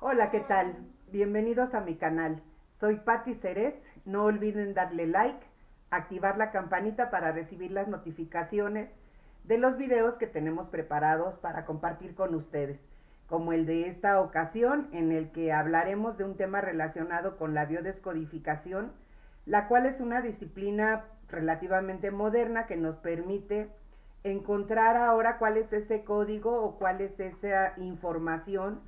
Hola, ¿qué tal? Bienvenidos a mi canal. Soy Patti Cerez. No olviden darle like, activar la campanita para recibir las notificaciones de los videos que tenemos preparados para compartir con ustedes, como el de esta ocasión en el que hablaremos de un tema relacionado con la biodescodificación, la cual es una disciplina relativamente moderna que nos permite encontrar ahora cuál es ese código o cuál es esa información,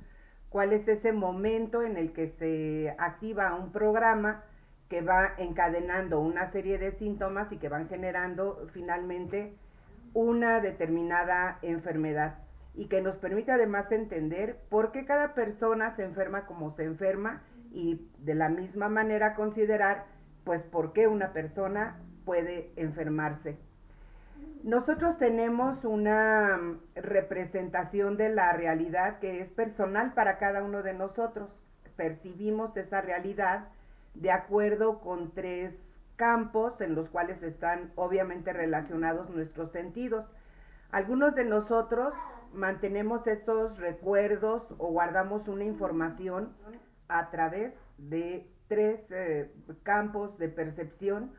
cuál es ese momento en el que se activa un programa que va encadenando una serie de síntomas y que van generando finalmente una determinada enfermedad, y que nos permite además entender por qué cada persona se enferma como se enferma, y de la misma manera considerar pues por qué una persona puede enfermarse. Nosotros tenemos una representación de la realidad que es personal para cada uno de nosotros. Percibimos esa realidad de acuerdo con tres campos en los cuales están obviamente relacionados nuestros sentidos. Algunos de nosotros mantenemos esos recuerdos o guardamos una información a través de tres campos de percepción,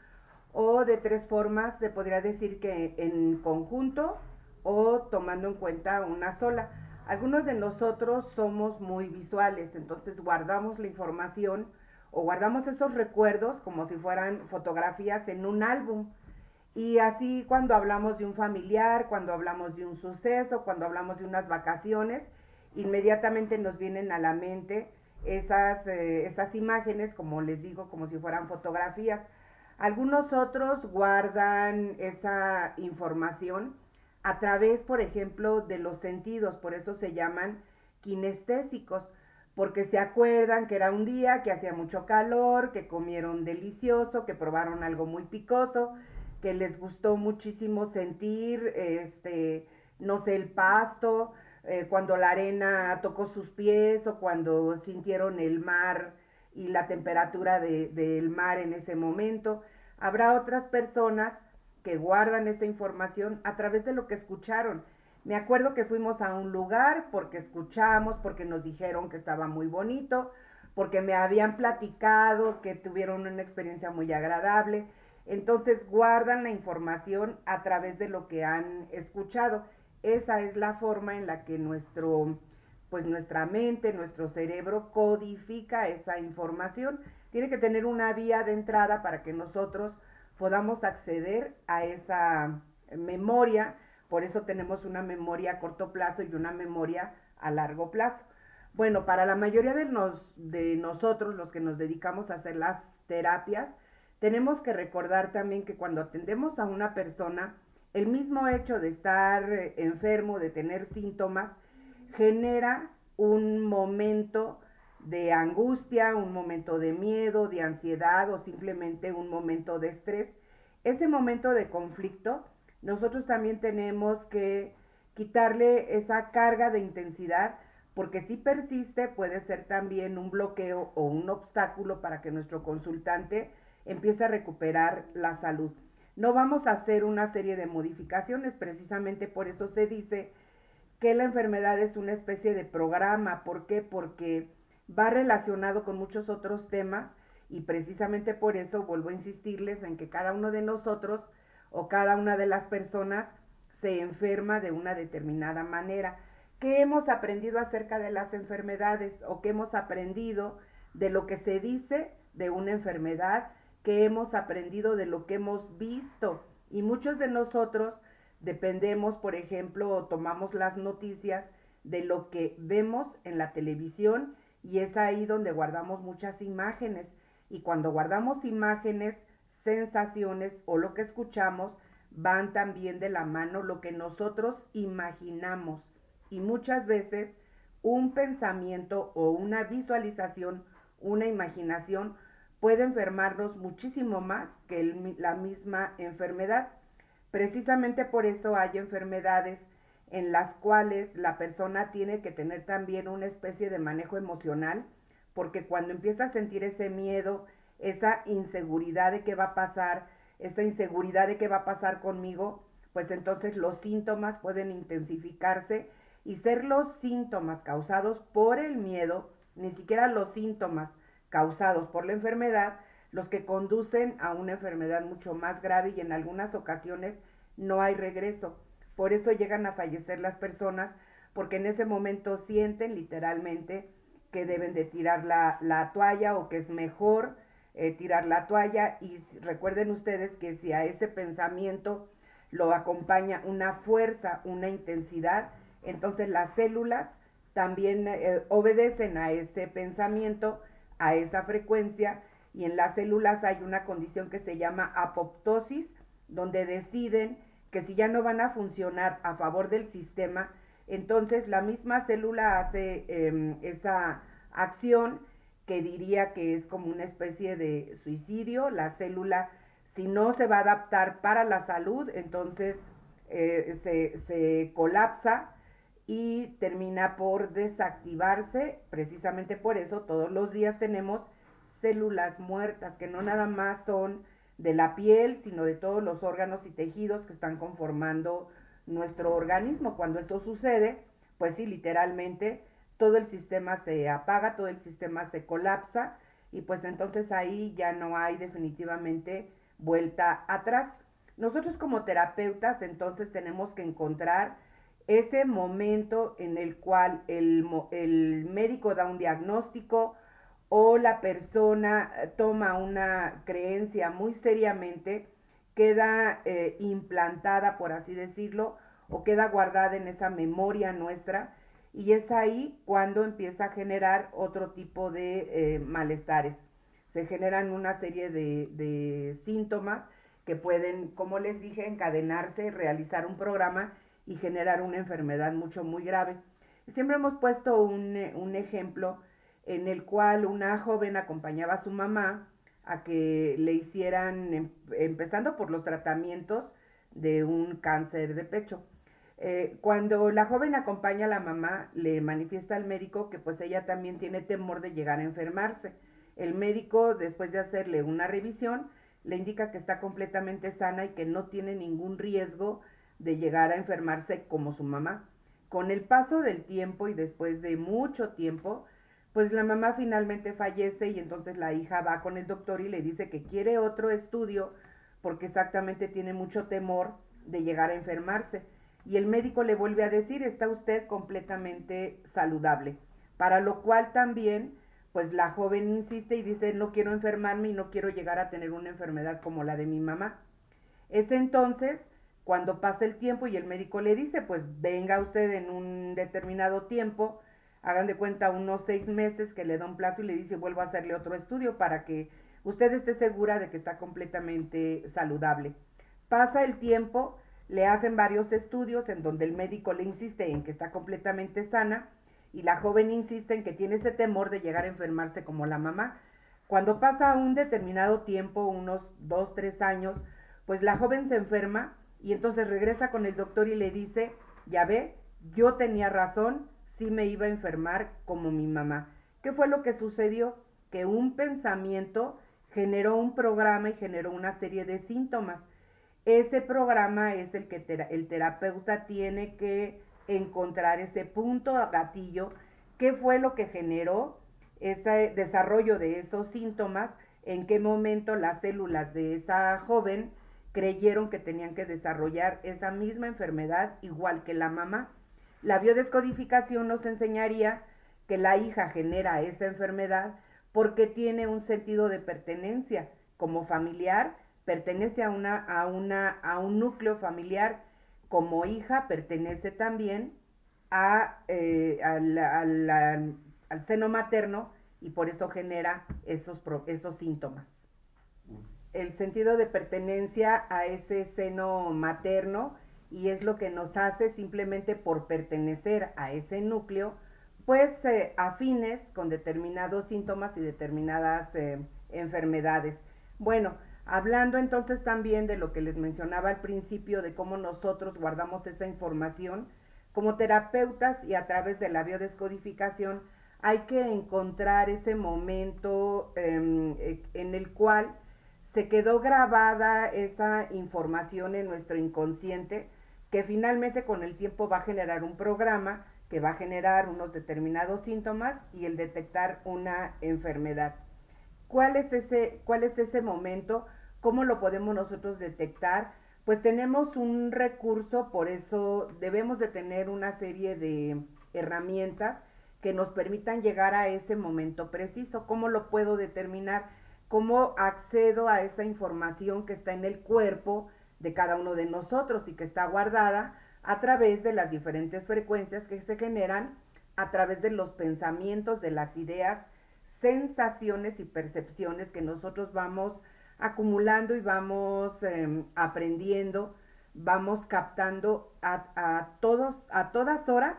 o de tres formas, se podría decir que en conjunto o tomando en cuenta una sola. Algunos de nosotros somos muy visuales, entonces guardamos la información o guardamos esos recuerdos como si fueran fotografías en un álbum. Y así cuando hablamos de un familiar, cuando hablamos de un suceso, cuando hablamos de unas vacaciones, inmediatamente nos vienen a la mente esas imágenes, como les digo, como si fueran fotografías. Algunos otros guardan esa información a través, por ejemplo, de los sentidos, por eso se llaman kinestésicos, porque se acuerdan que era un día que hacía mucho calor, que comieron delicioso, que probaron algo muy picoso, que les gustó muchísimo sentir, no sé, el pasto, cuando la arena tocó sus pies, o cuando sintieron el mar y la temperatura del mar en ese momento. Habrá otras personas que guardan esa información a través de lo que escucharon. Me acuerdo que fuimos a un lugar porque escuchamos, porque nos dijeron que estaba muy bonito, porque me habían platicado que tuvieron una experiencia muy agradable. Entonces guardan la información a través de lo que han escuchado. Esa es la forma en la que nuestra mente, nuestro cerebro codifica esa información. Tiene que tener una vía de entrada para que nosotros podamos acceder a esa memoria. Por eso tenemos una memoria a corto plazo y una memoria a largo plazo. Bueno, para la mayoría de nosotros, los que nos dedicamos a hacer las terapias, tenemos que recordar también que cuando atendemos a una persona, el mismo hecho de estar enfermo, de tener síntomas, genera un momento de angustia, un momento de miedo, de ansiedad, o simplemente un momento de estrés. Ese momento de conflicto, nosotros también tenemos que quitarle esa carga de intensidad, porque si persiste puede ser también un bloqueo o un obstáculo para que nuestro consultante empiece a recuperar la salud. No vamos a hacer una serie de modificaciones, precisamente por eso se dice que la enfermedad es una especie de programa. ¿Por qué? Porque va relacionado con muchos otros temas, y precisamente por eso vuelvo a insistirles en que cada uno de nosotros o cada una de las personas se enferma de una determinada manera. ¿Qué hemos aprendido acerca de las enfermedades, o qué hemos aprendido de lo que se dice de una enfermedad? ¿Qué hemos aprendido de lo que hemos visto? Y muchos de nosotros dependemos, por ejemplo, o tomamos las noticias de lo que vemos en la televisión, y es ahí donde guardamos muchas imágenes. Y cuando guardamos imágenes, sensaciones o lo que escuchamos, van también de la mano lo que nosotros imaginamos. Y muchas veces un pensamiento o una visualización, una imaginación, puede enfermarnos muchísimo más que la misma enfermedad. Precisamente por eso hay enfermedades en las cuales la persona tiene que tener también una especie de manejo emocional, porque cuando empieza a sentir ese miedo, esa inseguridad de qué va a pasar, esa inseguridad de qué va a pasar conmigo, pues entonces los síntomas pueden intensificarse y ser los síntomas causados por el miedo ni siquiera los síntomas causados por la enfermedad, los que conducen a una enfermedad mucho más grave y en algunas ocasiones no hay regreso. Por eso llegan a fallecer las personas, porque en ese momento sienten literalmente que deben de tirar la toalla o que es mejor tirar la toalla. Y recuerden ustedes que si a ese pensamiento lo acompaña una fuerza, una intensidad, entonces las células también obedecen a ese pensamiento, a esa frecuencia, y en las células hay una condición que se llama apoptosis, donde deciden que si ya no van a funcionar a favor del sistema, entonces la misma célula hace esa acción que diría que es como una especie de suicidio. La célula, si no se va a adaptar para la salud, entonces se colapsa y termina por desactivarse. Precisamente por eso todos los días tenemos células muertas, que no nada más son de la piel, sino de todos los órganos y tejidos que están conformando nuestro organismo. Cuando esto sucede, pues sí, literalmente todo el sistema se apaga, todo el sistema se colapsa, y pues entonces ahí ya no hay definitivamente vuelta atrás. Nosotros como terapeutas entonces tenemos que encontrar ese momento en el cual el médico da un diagnóstico o la persona toma una creencia muy seriamente, queda implantada, por así decirlo, o queda guardada en esa memoria nuestra, y es ahí cuando empieza a generar otro tipo de malestares. Se generan una serie de síntomas que pueden, como les dije, encadenarse, realizar un programa y generar una enfermedad muy grave. Siempre hemos puesto un ejemplo en el cual una joven acompañaba a su mamá a que le hicieran, empezando por los tratamientos de un cáncer de pecho. Cuando la joven acompaña a la mamá, le manifiesta al médico que pues ella también tiene temor de llegar a enfermarse. El médico, después de hacerle una revisión, le indica que está completamente sana y que no tiene ningún riesgo de llegar a enfermarse como su mamá. Con el paso del tiempo y después de mucho tiempo, pues la mamá finalmente fallece, y entonces la hija va con el doctor y le dice que quiere otro estudio porque exactamente tiene mucho temor de llegar a enfermarse. Y el médico le vuelve a decir, está usted completamente saludable. Para lo cual también, pues la joven insiste y dice, no quiero enfermarme y no quiero llegar a tener una enfermedad como la de mi mamá. Es entonces cuando pasa el tiempo y el médico le dice, pues venga usted en un determinado tiempo, hagan de cuenta unos 6 meses, que le da un plazo, y le dice, vuelvo a hacerle otro estudio para que usted esté segura de que está completamente saludable. Pasa el tiempo, le hacen varios estudios en donde el médico le insiste en que está completamente sana, y la joven insiste en que tiene ese temor de llegar a enfermarse como la mamá. Cuando pasa un determinado tiempo, unos 2, 3 años, pues la joven se enferma y entonces regresa con el doctor y le dice, ya ve, yo tenía razón, sí me iba a enfermar como mi mamá. ¿Qué fue lo que sucedió? Que un pensamiento generó un programa y generó una serie de síntomas. Ese programa es el que el terapeuta tiene que encontrar ese punto gatillo, qué fue lo que generó ese desarrollo de esos síntomas, en qué momento las células de esa joven creyeron que tenían que desarrollar esa misma enfermedad igual que la mamá. La biodescodificación nos enseñaría que la hija genera esa enfermedad porque tiene un sentido de pertenencia como familiar, pertenece a un núcleo familiar. Como hija pertenece también al seno materno, y por eso genera esos síntomas. El sentido de pertenencia a ese seno materno, y es lo que nos hace, simplemente por pertenecer a ese núcleo, pues afines con determinados síntomas y determinadas enfermedades. Bueno, hablando entonces también de lo que les mencionaba al principio, de cómo nosotros guardamos esa información, como terapeutas y a través de la biodescodificación, hay que encontrar ese momento en el cual se quedó grabada esa información en nuestro inconsciente, que finalmente con el tiempo va a generar un programa que va a generar unos determinados síntomas y el detectar una enfermedad. Cuál es ese momento? ¿Cómo lo podemos nosotros detectar? Pues tenemos un recurso, por eso debemos de tener una serie de herramientas que nos permitan llegar a ese momento preciso. ¿Cómo lo puedo determinar? ¿Cómo accedo a esa información que está en el cuerpo de cada uno de nosotros y que está guardada a través de las diferentes frecuencias que se generan, a través de los pensamientos, de las ideas, sensaciones y percepciones que nosotros vamos acumulando y vamos aprendiendo, vamos captando a todas horas,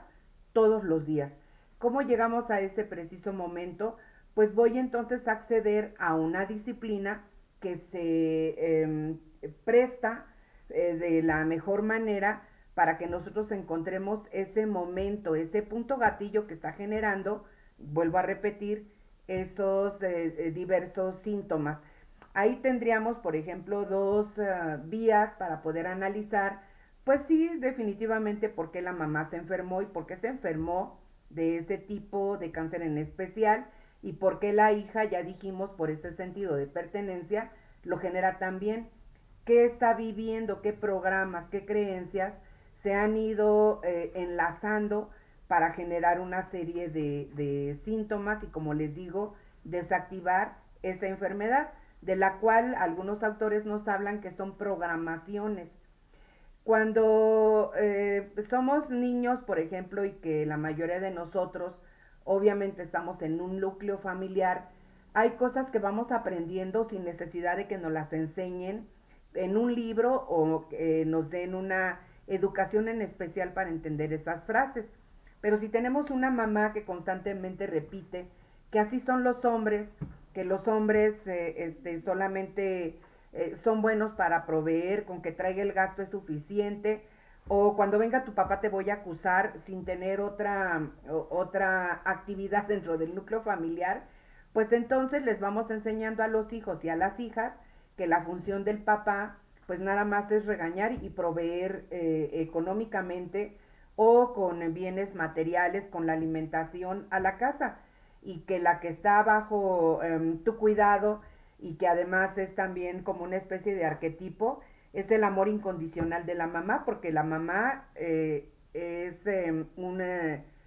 todos los días? ¿Cómo llegamos a ese preciso momento? Pues voy entonces a acceder a una disciplina que se presta de la mejor manera para que nosotros encontremos ese momento, ese punto gatillo que está generando, vuelvo a repetir, esos diversos síntomas. Ahí tendríamos, por ejemplo, dos vías para poder analizar, pues sí, definitivamente por qué la mamá se enfermó y por qué se enfermó de ese tipo de cáncer en especial, y por qué la hija, ya dijimos, por ese sentido de pertenencia, lo genera también. ¿Qué está viviendo? ¿Qué programas? ¿Qué creencias se han ido enlazando para generar una serie de síntomas y, como les digo, desactivar esa enfermedad, de la cual algunos autores nos hablan que son programaciones? Cuando somos niños, por ejemplo, y que la mayoría de nosotros obviamente estamos en un núcleo familiar, hay cosas que vamos aprendiendo sin necesidad de que nos las enseñen en un libro o nos den una educación en especial para entender esas frases. Pero si tenemos una mamá que constantemente repite que así son los hombres, que los hombres solamente son buenos para proveer, con que traiga el gasto es suficiente, o cuando venga tu papá te voy a acusar sin tener otra actividad dentro del núcleo familiar, pues entonces les vamos enseñando a los hijos y a las hijas que la función del papá pues nada más es regañar y proveer económicamente o con bienes materiales, con la alimentación a la casa, y que la que está bajo tu cuidado y que además es también como una especie de arquetipo, es el amor incondicional de la mamá, porque la mamá es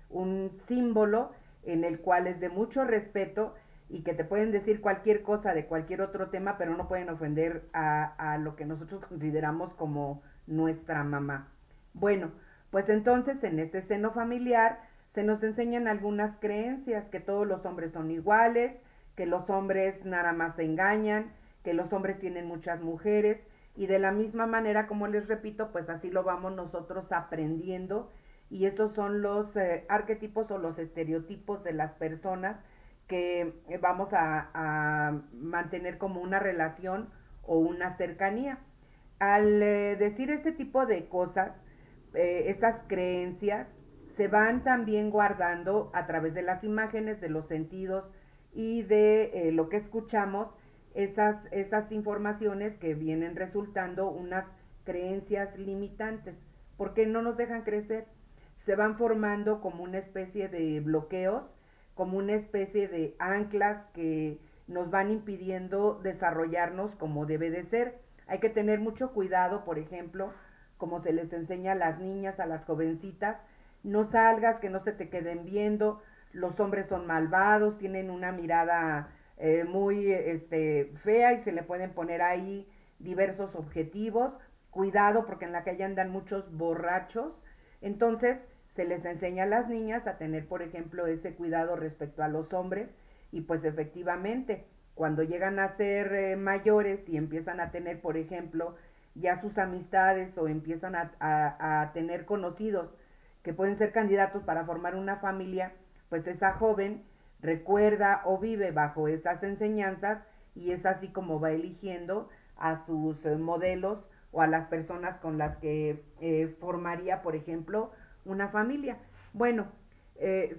un símbolo en el cual es de mucho respeto y que te pueden decir cualquier cosa de cualquier otro tema, pero no pueden ofender a lo que nosotros consideramos como nuestra mamá. Bueno, pues entonces en este seno familiar se nos enseñan algunas creencias, que todos los hombres son iguales, que los hombres nada más se engañan, que los hombres tienen muchas mujeres, y de la misma manera, como les repito, pues así lo vamos nosotros aprendiendo, y esos son los arquetipos o los estereotipos de las personas que vamos a mantener como una relación o una cercanía. Al decir ese tipo de cosas, esas creencias se van también guardando a través de las imágenes, de los sentidos y de lo que escuchamos, esas informaciones que vienen resultando unas creencias limitantes, porque no nos dejan crecer. Se van formando como una especie de bloqueos, como una especie de anclas que nos van impidiendo desarrollarnos como debe de ser. Hay que tener mucho cuidado, por ejemplo, como se les enseña a las niñas, a las jovencitas, no salgas, que no se te queden viendo, los hombres son malvados, tienen una mirada muy fea y se le pueden poner ahí diversos objetivos, cuidado porque en la calle andan muchos borrachos. Entonces se les enseña a las niñas a tener, por ejemplo, ese cuidado respecto a los hombres, y pues efectivamente cuando llegan a ser mayores y empiezan a tener, por ejemplo, ya sus amistades, o empiezan a tener conocidos que pueden ser candidatos para formar una familia, pues esa joven recuerda o vive bajo estas enseñanzas, y es así como va eligiendo a sus modelos o a las personas con las que formaría, por ejemplo, una familia. Bueno,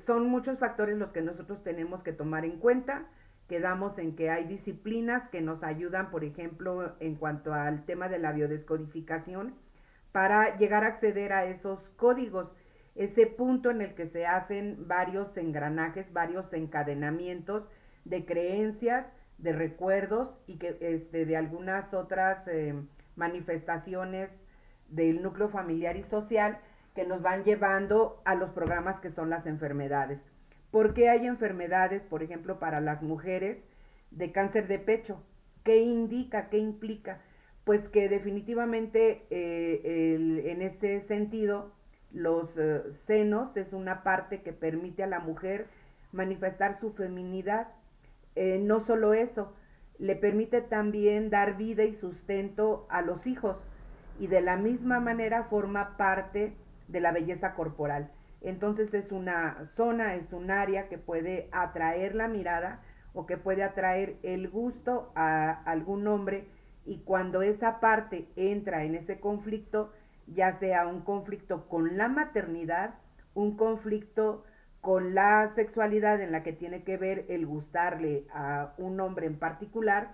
son muchos factores los que nosotros tenemos que tomar en cuenta. Quedamos en que hay disciplinas que nos ayudan, por ejemplo, en cuanto al tema de la biodescodificación, para llegar a acceder a esos códigos. ese punto en el que se hacen varios engranajes, varios encadenamientos de creencias, de recuerdos y que de algunas otras manifestaciones del núcleo familiar y social que nos van llevando a los programas que son las enfermedades. ¿Por qué hay enfermedades, por ejemplo, para las mujeres de cáncer de pecho? ¿Qué indica, qué implica? Pues que definitivamente en ese sentido los senos es una parte que permite a la mujer manifestar su feminidad. No solo eso, le permite también dar vida y sustento a los hijos y de la misma manera forma parte de la belleza corporal. Entonces es una zona, es un área que puede atraer la mirada o que puede atraer el gusto a algún hombre, y cuando esa parte entra en ese conflicto, ya sea un conflicto con la maternidad, un conflicto con la sexualidad en la que tiene que ver el gustarle a un hombre en particular,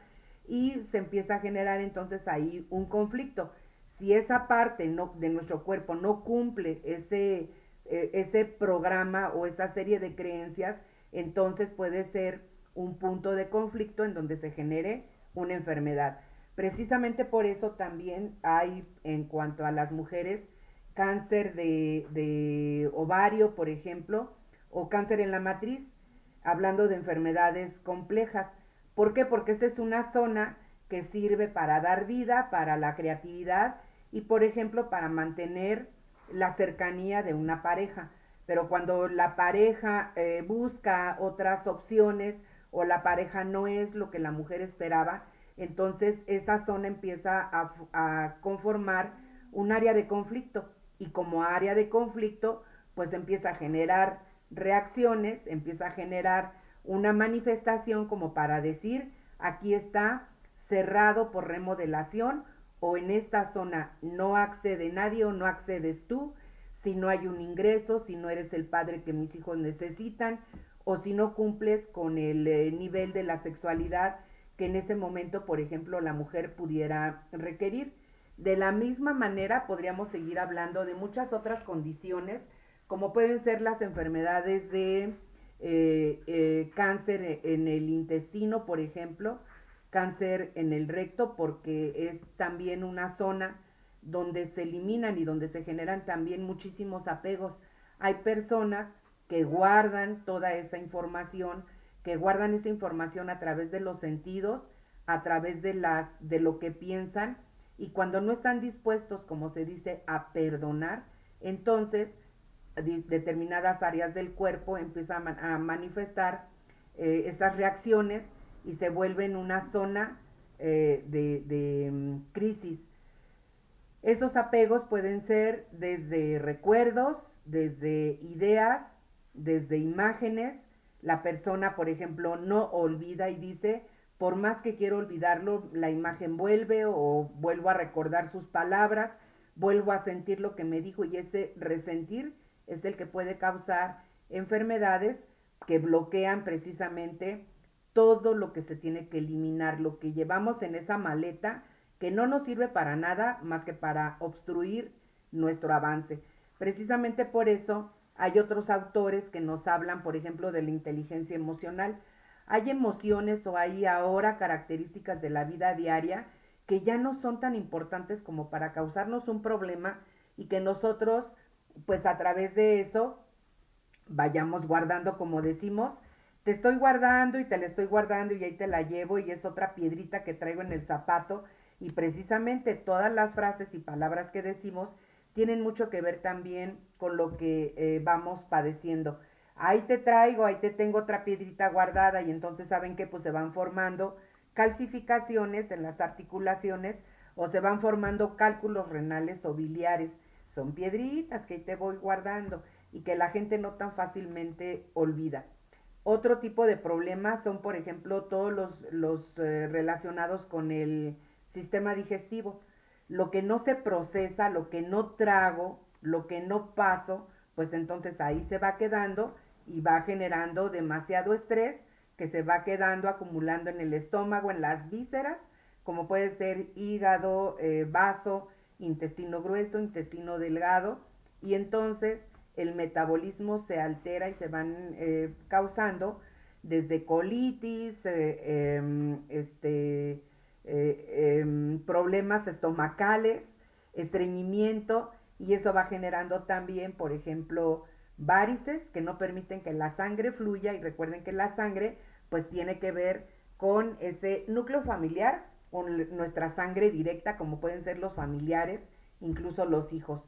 y se empieza a generar entonces ahí un conflicto. Si esa parte de nuestro cuerpo no cumple ese programa o esa serie de creencias, entonces puede ser un punto de conflicto en donde se genere una enfermedad. Precisamente por eso también hay, en cuanto a las mujeres, cáncer de ovario, por ejemplo, o cáncer en la matriz, hablando de enfermedades complejas. ¿Por qué? Porque esta es una zona que sirve para dar vida, para la creatividad y, por ejemplo, para mantener la cercanía de una pareja. Pero cuando la pareja busca otras opciones o la pareja no es lo que la mujer esperaba, entonces esa zona empieza a conformar un área de conflicto, y como área de conflicto pues empieza a generar reacciones, empieza a generar una manifestación como para decir, aquí está cerrado por remodelación, o en esta zona no accede nadie o no accedes tú, si no hay un ingreso, si no eres el padre que mis hijos necesitan, o si no cumples con el nivel de la sexualidad que en ese momento, por ejemplo, la mujer pudiera requerir. De la misma manera podríamos seguir hablando de muchas otras condiciones, como pueden ser las enfermedades de cáncer en el intestino, por ejemplo, cáncer en el recto, porque es también una zona donde se eliminan y donde se generan también muchísimos apegos. Hay personas que guardan toda esa información, que guardan esa información a través de los sentidos, a través de lo que piensan, y cuando no están dispuestos, como se dice, a perdonar, entonces determinadas áreas del cuerpo empiezan a manifestar esas reacciones y se vuelven una zona de crisis. Esos apegos pueden ser desde recuerdos, desde ideas, desde imágenes. La persona, por ejemplo, no olvida y dice, por más que quiero olvidarlo, la imagen vuelve, o vuelvo a recordar sus palabras, vuelvo a sentir lo que me dijo, y ese resentir es el que puede causar enfermedades que bloquean precisamente todo lo que se tiene que eliminar, lo que llevamos en esa maleta que no nos sirve para nada más que para obstruir nuestro avance. Precisamente por eso hay otros autores que nos hablan, por ejemplo, de la inteligencia emocional. Hay emociones o hay ahora características de la vida diaria que ya no son tan importantes como para causarnos un problema, y que nosotros, pues a través de eso, vayamos guardando, como decimos, te estoy guardando y te la estoy guardando y ahí te la llevo y es otra piedrita que traigo en el zapato. Y precisamente todas las frases y palabras que decimos tienen mucho que ver también con lo que vamos padeciendo. Ahí te traigo, ahí te tengo otra piedrita guardada, y entonces saben que pues se van formando calcificaciones en las articulaciones, o se van formando cálculos renales o biliares. Son piedritas que ahí te voy guardando y que la gente no tan fácilmente olvida. Otro tipo de problemas son, por ejemplo, todos los relacionados con el sistema digestivo. Lo que no se procesa, lo que no trago, lo que no paso, pues entonces ahí se va quedando y va generando demasiado estrés que se va quedando acumulando en el estómago, en las vísceras, como puede ser hígado, vaso, intestino grueso, intestino delgado, y entonces el metabolismo se altera y se van causando desde colitis, problemas estomacales, estreñimiento, y eso va generando también, por ejemplo, varices que no permiten que la sangre fluya, y recuerden que la sangre pues tiene que ver con ese núcleo familiar, con nuestra sangre directa, como pueden ser los familiares, incluso los hijos.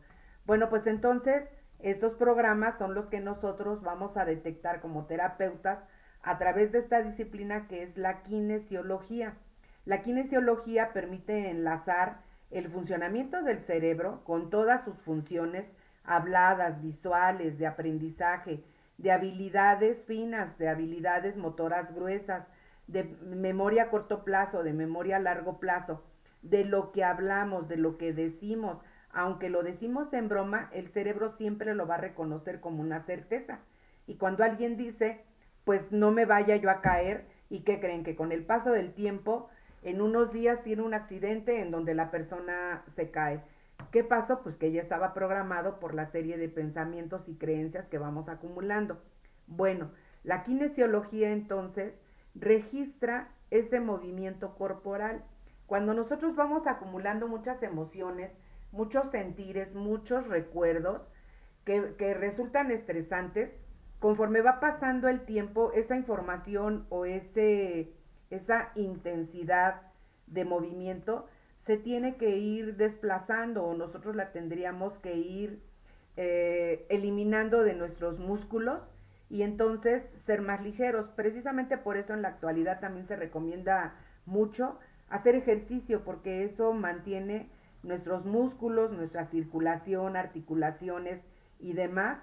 Bueno, pues entonces estos programas son los que nosotros vamos a detectar como terapeutas a través de esta disciplina que es la kinesiología. La kinesiología permite enlazar el funcionamiento del cerebro con todas sus funciones habladas, visuales, de aprendizaje, de habilidades finas, de habilidades motoras gruesas, de memoria a corto plazo, de memoria a largo plazo, de lo que hablamos, de lo que decimos. Aunque lo decimos en broma, el cerebro siempre lo va a reconocer como una certeza. Y cuando alguien dice, pues no me vaya yo a caer, ¿y qué creen? Que con el paso del tiempo, en unos días tiene un accidente en donde la persona se cae. ¿Qué pasó? Pues que ya estaba programado por la serie de pensamientos y creencias que vamos acumulando. Bueno, la kinesiología entonces registra ese movimiento corporal. Cuando nosotros vamos acumulando muchas emociones, muchos sentires, muchos recuerdos que resultan estresantes, conforme va pasando el tiempo, esa información o esa intensidad de movimiento se tiene que ir desplazando, o nosotros la tendríamos que ir eliminando de nuestros músculos, y entonces ser más ligeros. Precisamente por eso en la actualidad también se recomienda mucho hacer ejercicio, porque eso mantiene nuestros músculos, nuestra circulación, articulaciones y demás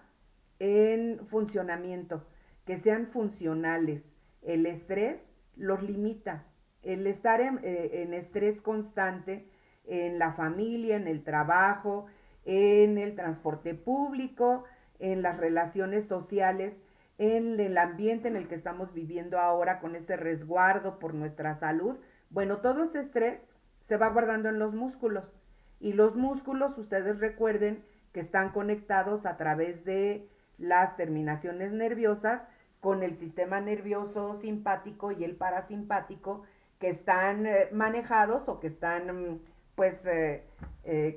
en funcionamiento, que sean funcionales. El estrés los limita. El estar en estrés constante en la familia, en el trabajo, en el transporte público, en las relaciones sociales, en el ambiente en el que estamos viviendo ahora con ese resguardo por nuestra salud. Bueno, todo ese estrés se va guardando en los músculos. Y los músculos, ustedes recuerden que están conectados a través de las terminaciones nerviosas con el sistema nervioso simpático y el parasimpático, que están manejados o que están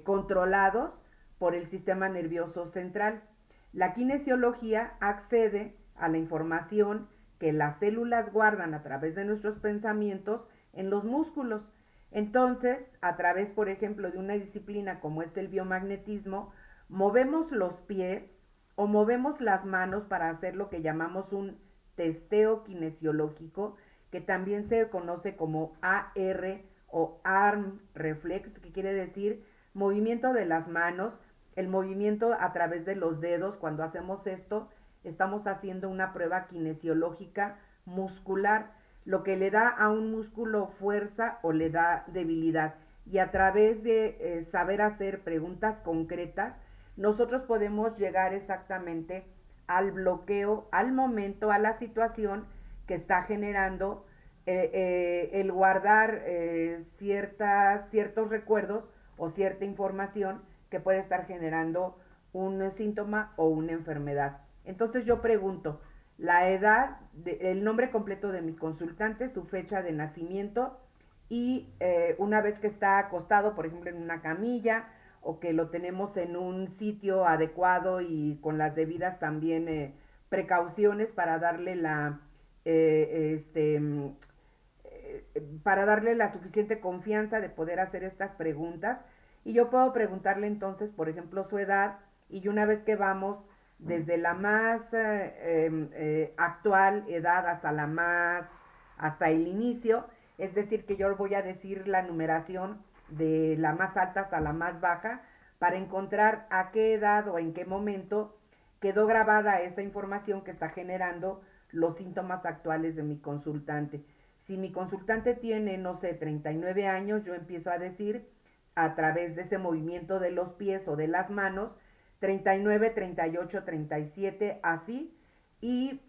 controlados por el sistema nervioso central. La kinesiología accede a la información que las células guardan a través de nuestros pensamientos en los músculos. Entonces, a través, por ejemplo, de una disciplina como es el biomagnetismo, movemos los pies o movemos las manos para hacer lo que llamamos un testeo kinesiológico, que también se conoce como AR o Arm Reflex, que quiere decir movimiento de las manos, el movimiento a través de los dedos. Cuando hacemos esto, estamos haciendo una prueba kinesiológica muscular, lo que le da a un músculo fuerza o le da debilidad. Y a través de saber hacer preguntas concretas, nosotros podemos llegar exactamente al bloqueo, al momento, a la situación que está generando el guardar ciertos recuerdos o cierta información que puede estar generando un síntoma o una enfermedad. Entonces yo pregunto, la edad, el nombre completo de mi consultante, su fecha de nacimiento, y una vez que está acostado, por ejemplo, en una camilla, o que lo tenemos en un sitio adecuado y con las debidas también precauciones eh, este, para darle la suficiente confianza de poder hacer estas preguntas. Y yo puedo preguntarle entonces, por ejemplo, su edad, y una vez que vamos desde la más actual edad hasta el inicio, es decir, que yo voy a decir la numeración de la más alta hasta la más baja, para encontrar a qué edad o en qué momento quedó grabada esa información que está generando los síntomas actuales de mi consultante. Si mi consultante tiene, no sé, 39 años, yo empiezo a decir a través de ese movimiento de los pies o de las manos, 39, 38, 37, así. Y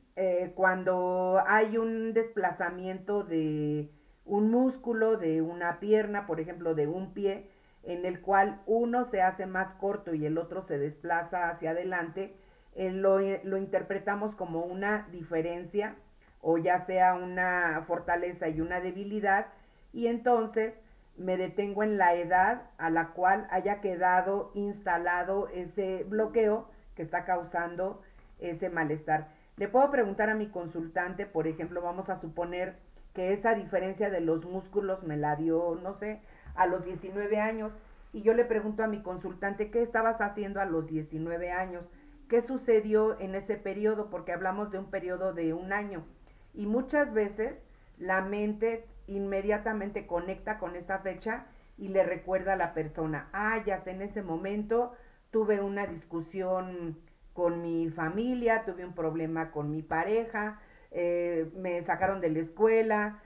cuando hay un desplazamiento de un músculo, de una pierna, por ejemplo, de un pie, en el cual uno se hace más corto y el otro se desplaza hacia adelante, lo interpretamos como una diferencia o ya sea una fortaleza y una debilidad, y entonces me detengo en la edad a la cual haya quedado instalado ese bloqueo que está causando ese malestar. Le puedo preguntar a mi consultante, por ejemplo, vamos a suponer que esa diferencia de los músculos me la dio, no sé, a los 19 años, y yo le pregunto a mi consultante, ¿qué estabas haciendo a los 19 años? ¿Qué sucedió en ese periodo? Porque hablamos de un periodo de un año. Y muchas veces la mente inmediatamente conecta con esa fecha y le recuerda a la persona, ah, ya sé, en ese momento tuve una discusión con mi familia, tuve un problema con mi pareja, me sacaron de la escuela,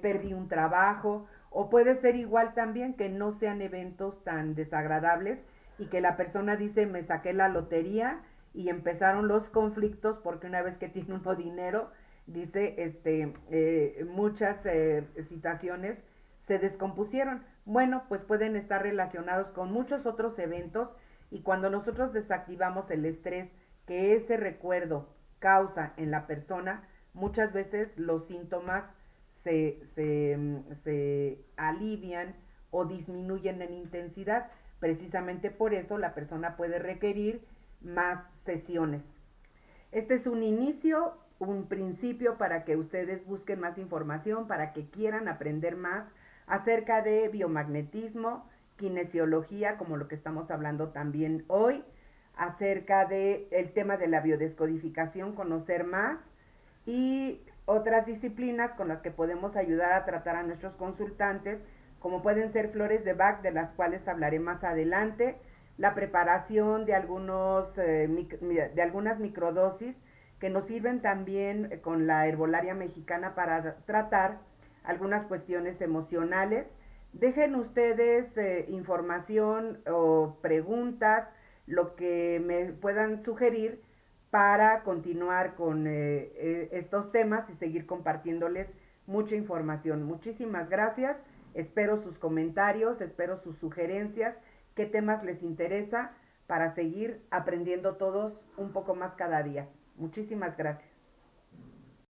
perdí un trabajo, o puede ser igual también que no sean eventos tan desagradables y que la persona dice me saqué la lotería y empezaron los conflictos porque una vez que tiene uno dinero, dice, muchas situaciones se descompusieron. Bueno, pues pueden estar relacionados con muchos otros eventos, y cuando nosotros desactivamos el estrés que ese recuerdo causa en la persona, muchas veces los síntomas se alivian o disminuyen en intensidad. Precisamente por eso la persona puede requerir más sesiones. Este es un inicio, un principio para que ustedes busquen más información, para que quieran aprender más acerca de biomagnetismo, kinesiología, como lo que estamos hablando también hoy, acerca del tema de la biodescodificación, conocer más, y otras disciplinas con las que podemos ayudar a tratar a nuestros consultantes, como pueden ser flores de Bach, de las cuales hablaré más adelante, la preparación de, de algunas microdosis que nos sirven también con la herbolaria mexicana para tratar algunas cuestiones emocionales. Dejen ustedes información o preguntas, lo que me puedan sugerir para continuar con estos temas y seguir compartiéndoles mucha información. Muchísimas gracias, espero sus comentarios, espero sus sugerencias, qué temas les interesa para seguir aprendiendo todos un poco más cada día. Muchísimas gracias.